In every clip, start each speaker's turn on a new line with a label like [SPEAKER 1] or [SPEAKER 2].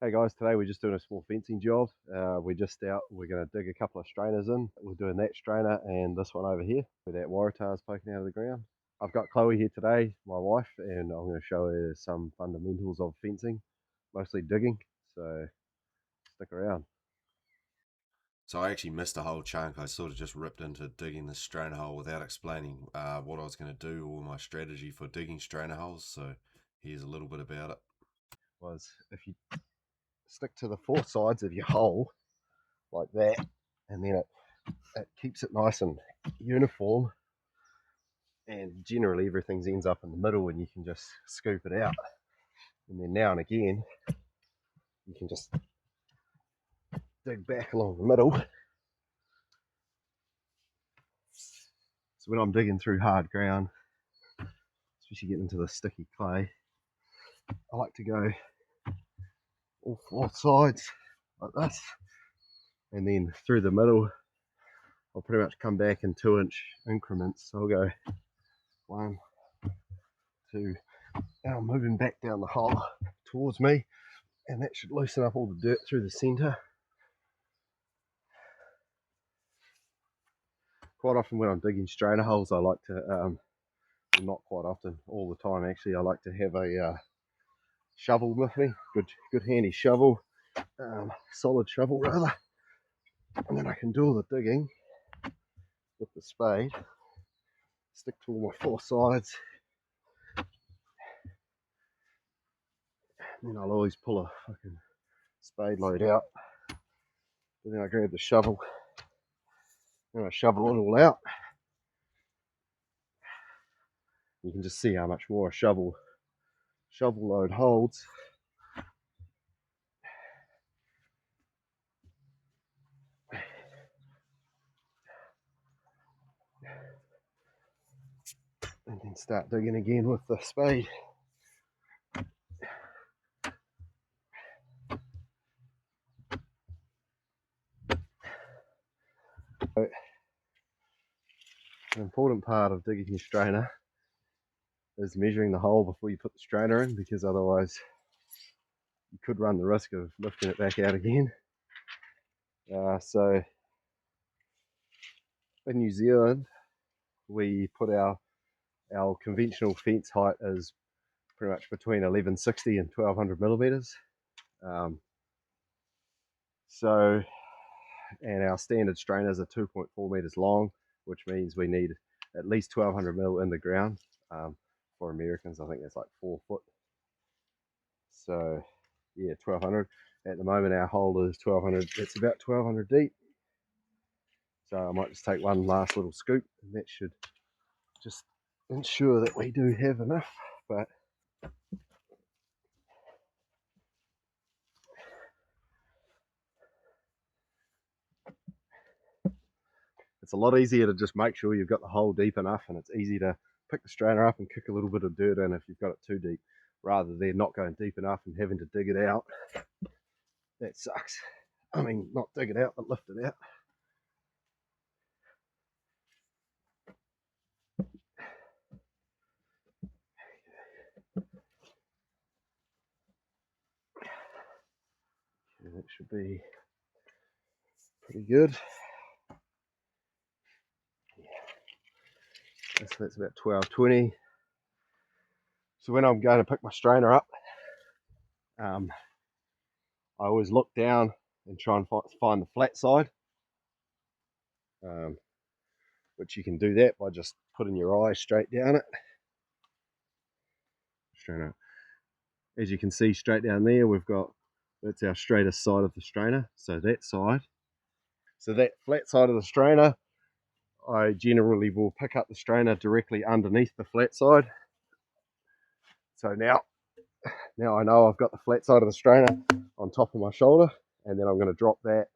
[SPEAKER 1] Hey guys, today we're just doing a small fencing job. We're just out, we're going to dig a couple of strainers in. We're doing that strainer and this one over here where that Waratah is poking out of the ground. I've got Chloe here today, my wife, and I'm going to show her some fundamentals of fencing, mostly digging, so stick around.
[SPEAKER 2] So I actually missed a whole chunk. I sort of just ripped into digging the strainer hole without explaining what I was going to do or my strategy for digging strainer holes. So here's a little bit about it.
[SPEAKER 1] Was if you stick to the four sides of your hole like that, and then it keeps it nice and uniform, and generally everything ends up in the middle and you can just scoop it out. And then now and again, you can just dig back along the middle. So when I'm digging through hard ground, especially getting into the sticky clay, I like to go all four sides like this, and then through the middle, I'll pretty much come back in 2-inch increments. So I'll go 1, 2, and I'm moving back down the hole towards me, and that should loosen up all the dirt through the center. Quite often when I'm digging strainer holes, I like to, not quite often, all the time actually, I like to have a shovel with me, good handy shovel, solid shovel rather, and then I can do all the digging with the spade, stick to all my four sides, and then I'll always pull a fucking spade load out, and then I grab the shovel and I shovel it all out. You can just see how much more a shovel load holds. And then start digging again with the spade. So, an important part of digging your strainer is measuring the hole before you put the strainer in, because otherwise you could run the risk of lifting it back out again. So in New Zealand, we put our conventional fence height is pretty much between 1160 and 1200 millimeters. Um, so, and our standard strainers are 2.4 meters long, which means we need at least 1200 mil in the ground. For Americans, I think that's like 4 foot. So, yeah, 1200. At the moment, our hole is 1200. It's about 1200 deep. So I might just take one last little scoop, and that should just ensure that we do have enough. But it's a lot easier to just make sure you've got the hole deep enough, and it's easy to pick the strainer up and kick a little bit of dirt in if you've got it too deep, rather than not going deep enough and having to dig it out. That sucks. I mean, not dig it out, but lift it out. Okay, that should be pretty good. So that's about 1220. So when I'm going to pick my strainer up, I always look down and try and find the flat side, which you can do that by just putting your eye straight down it. Strainer. As you can see straight down there, that's our straightest side of the strainer, so that side. So that flat side of the strainer, I generally will pick up the strainer directly underneath the flat side. So now I know I've got the flat side of the strainer on top of my shoulder, and then I'm going to drop that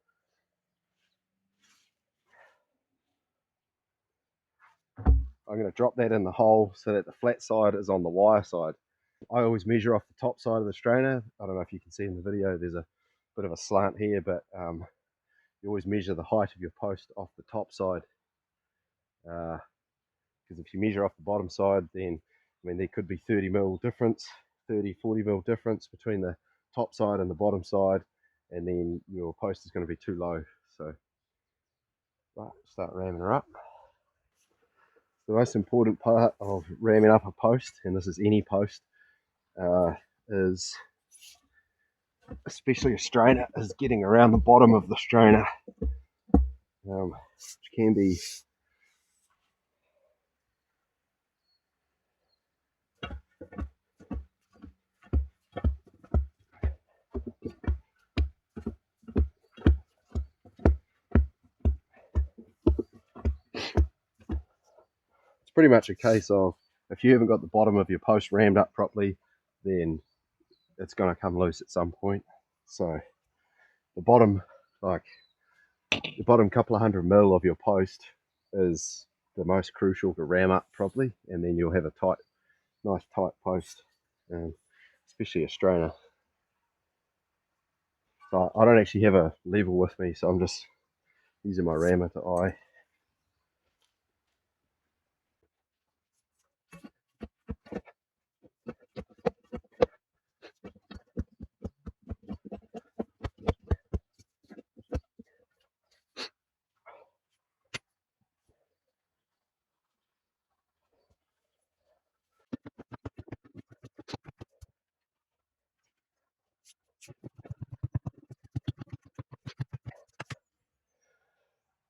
[SPEAKER 1] in the hole so that the flat side is on the wire side. I always measure off the top side of the strainer. I don't know if you can see in the video, there's a bit of a slant here, but you always measure the height of your post off the top side. Because if you measure off the bottom side, then I mean there could be 30 mil difference, 30, 40 mil difference between the top side and the bottom side, and then your post is going to be too low. So right, start ramming her up. The most important part of ramming up a post, and this is any post, is especially a strainer, is getting around the bottom of the strainer, which can be pretty much a case of, if you haven't got the bottom of your post rammed up properly, then it's going to come loose at some point. So the bottom, like the bottom couple of 100 mil of your post is the most crucial to ram up properly, and then you'll have a tight, nice tight post, especially a strainer. So I don't actually have a level with me, so I'm just using my rammer to eye.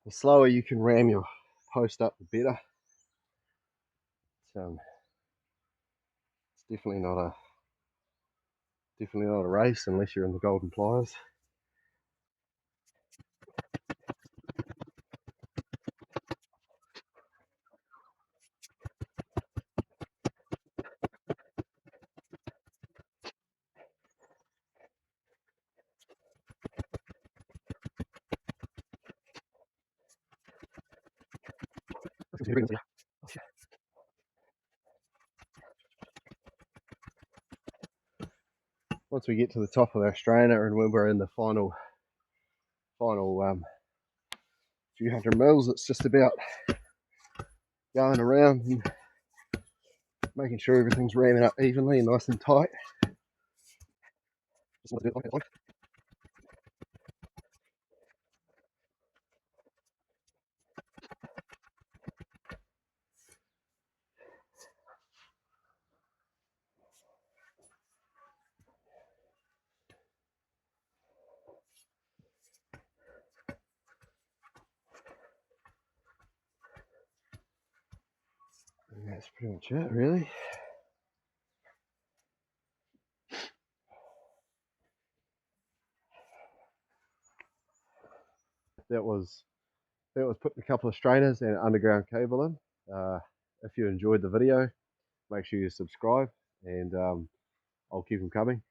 [SPEAKER 1] The slower you can ram your post up, the better. It's definitely not a race unless you're in the golden pliers. Once we get to the top of our strainer and when we're in the final few 100 mils, it's just about going around and making sure everything's ramming up evenly and nice and tight. And that's pretty much it, really. That was putting a couple of strainers and underground cable in. If you enjoyed the video, make sure you subscribe, and I'll keep them coming.